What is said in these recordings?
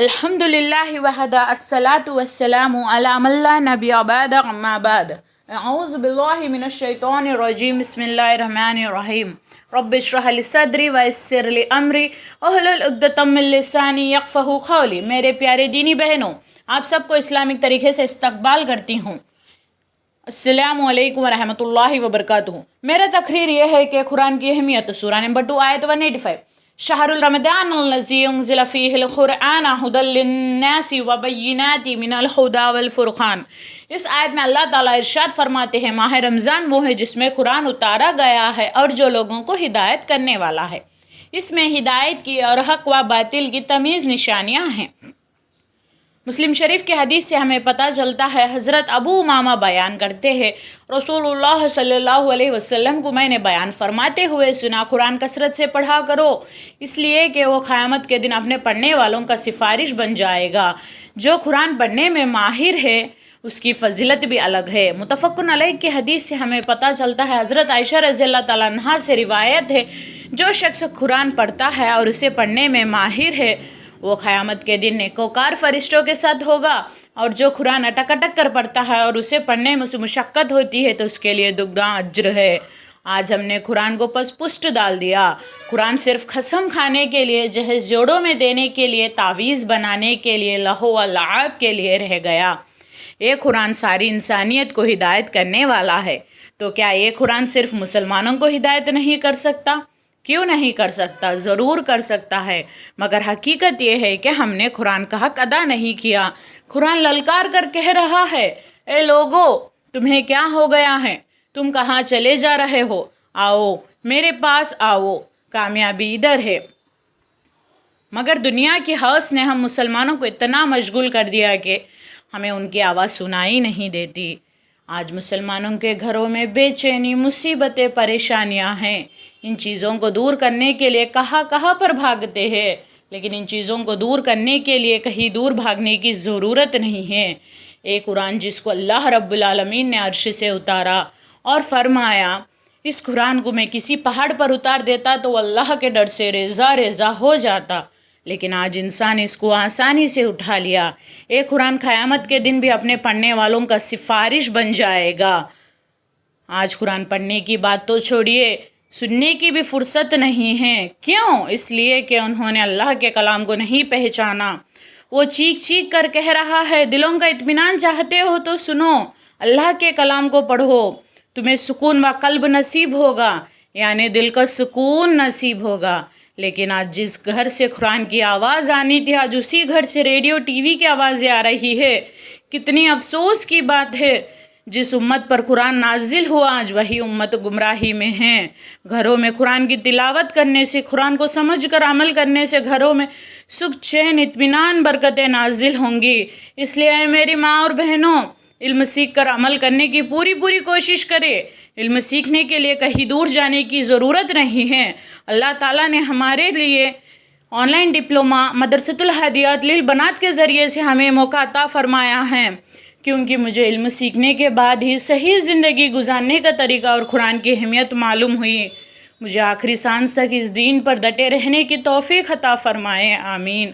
الحمد للہ وحدہ الصلاۃ والسلام علی من لا نبی بعد اما بعد اعوذ باللہ من الشیطان الرجیم بسم اللہ الرحمن الرحیم رب اشرح لی صدری ویسر لی امری واحلل عقدۃ من لسانی یفقہوا قولی۔ میرے پیارے دینی بہنوں، آپ سب کو اسلامک طریقے سے استقبال کرتی ہوں۔ السلام علیکم ورحمۃ اللہ وبرکاتہ۔ میرا تقریر یہ ہے کہ قرآن کی اہمیت۔ سورہ نمبر 2 آیت 185۔ شہر الرمضان الذی انزل فیہ القرآن ھدی للناس وبینات من الہدی والفرقان۔ اس آیت میں اللہ تعالیٰ ارشاد فرماتے ہیں، ماہ رمضان وہ ہے جس میں قرآن اتارا گیا ہے اور جو لوگوں کو ہدایت کرنے والا ہے۔ اس میں ہدایت کی اور حق و باطل کی تمیز نشانیاں ہیں۔ مسلم شریف کی حدیث سے ہمیں پتہ چلتا ہے، حضرت ابو امامہ بیان کرتے ہیں، رسول اللہ صلی اللہ علیہ وسلم کو میں نے بیان فرماتے ہوئے سنا، قرآن کثرت سے پڑھا کرو، اس لیے کہ وہ قیامت کے دن اپنے پڑھنے والوں کا سفارش بن جائے گا۔ جو قرآن پڑھنے میں ماہر ہے اس کی فضیلت بھی الگ ہے۔ متفق علیہ کی حدیث سے ہمیں پتہ چلتا ہے، حضرت عائشہ رضی اللہ تعالیٰ عنہا سے روایت ہے، جو شخص قرآن پڑھتا ہے اور اسے پڑھنے میں ماہر ہے وہ قیامت کے دن نیکوکار فرشتوں کے ساتھ ہوگا، اور جو قرآن اٹک اٹک کر پڑھتا ہے اور اسے پڑھنے میں اسے مشقت ہوتی ہے تو اس کے لیے دگنا اجر ہے۔ آج ہم نے قرآن کو پس پشت ڈال دیا۔ قرآن صرف قسم کھانے کے لیے، جہیز جوڑوں میں دینے کے لیے، تعویذ بنانے کے لیے، لہو و لعب کے لیے رہ گیا۔ یہ قرآن ساری انسانیت کو ہدایت کرنے والا ہے، تو کیا یہ قرآن صرف مسلمانوں کو ہدایت نہیں کر سکتا؟ کیوں نہیں کر سکتا؟ ضرور کر سکتا ہے، مگر حقیقت یہ ہے کہ ہم نے قرآن کا حق ادا نہیں کیا۔ قرآن للکار کر کہہ رہا ہے، اے لوگو، تمہیں کیا ہو گیا ہے؟ تم کہاں چلے جا رہے ہو؟ آؤ میرے پاس آؤ، کامیابی ادھر ہے۔ مگر دنیا کی ہوس نے ہم مسلمانوں کو اتنا مشغول کر دیا کہ ہمیں ان کی آواز سنائی نہیں دیتی۔ آج مسلمانوں کے گھروں میں بے چینی، مصیبتیں، پریشانیاں ہیں۔ ان چیزوں کو دور کرنے کے لیے کہاں پر بھاگتے ہیں، لیکن ان چیزوں کو دور کرنے کے لیے کہیں دور بھاگنے کی ضرورت نہیں ہے۔ ایک قرآن جس کو اللہ رب العالمین نے عرش سے اتارا اور فرمایا، اس قرآن کو میں کسی پہاڑ پر اتار دیتا تو اللہ کے ڈر سے ریزہ ریزہ ہو جاتا، لیکن آج انسان اس کو آسانی سے اٹھا لیا۔ ایک قرآن قیامت کے دن بھی اپنے پڑھنے والوں کا سفارش بن جائے گا۔ آج قرآن پڑھنے کی بات تو چھوڑیے، سننے کی بھی فرصت نہیں ہے۔ کیوں؟ اس لیے کہ انہوں نے اللہ کے کلام کو نہیں پہچانا۔ وہ چیخ چیخ کر کہہ رہا ہے، دلوں کا اطمینان چاہتے ہو تو سنو، اللہ کے کلام کو پڑھو، تمہیں سکون و قلب نصیب ہوگا، یعنی دل کا سکون نصیب ہوگا۔ لیکن آج جس گھر سے قرآن کی آواز آنی تھی، آج اسی گھر سے ریڈیو ٹی وی کی آوازیں آ رہی ہے۔ کتنی افسوس کی بات ہے، جس امت پر قرآن نازل ہوا آج وہی امت گمراہی میں ہے۔ گھروں میں قرآن کی تلاوت کرنے سے، قرآن کو سمجھ کر عمل کرنے سے گھروں میں سکھ، چین، اطمینان، برکتیں نازل ہوں گی۔ اس لیے اے میری ماں اور بہنوں، علم سیکھ کر عمل کرنے کی پوری کوشش کرے۔ علم سیکھنے کے لیے کہیں دور جانے کی ضرورت نہیں ہے۔ اللہ تعالیٰ نے ہمارے لیے آن لائن ڈپلومہ مدرسۃ الہدایات للبنات کے ذریعے سے ہمیں موقع عطا فرمایا ہے، کیونکہ مجھے علم سیکھنے کے بعد ہی صحیح زندگی گزارنے کا طریقہ اور قرآن کی اہمیت معلوم ہوئی۔ مجھے آخری سانس تک اس دین پر ڈٹے رہنے کی توفیق عطا فرمائے، آمین۔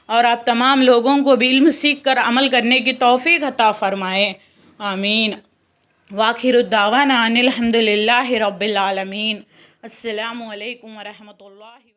اور آپ تمام لوگوں کو بھی علم سیکھ کر عمل کرنے کی توفیق عطا فرمائے، آمین۔ وآخر الدعوانا ان الحمد للہ رب العالمین۔ السلام علیکم ورحمۃ اللہ۔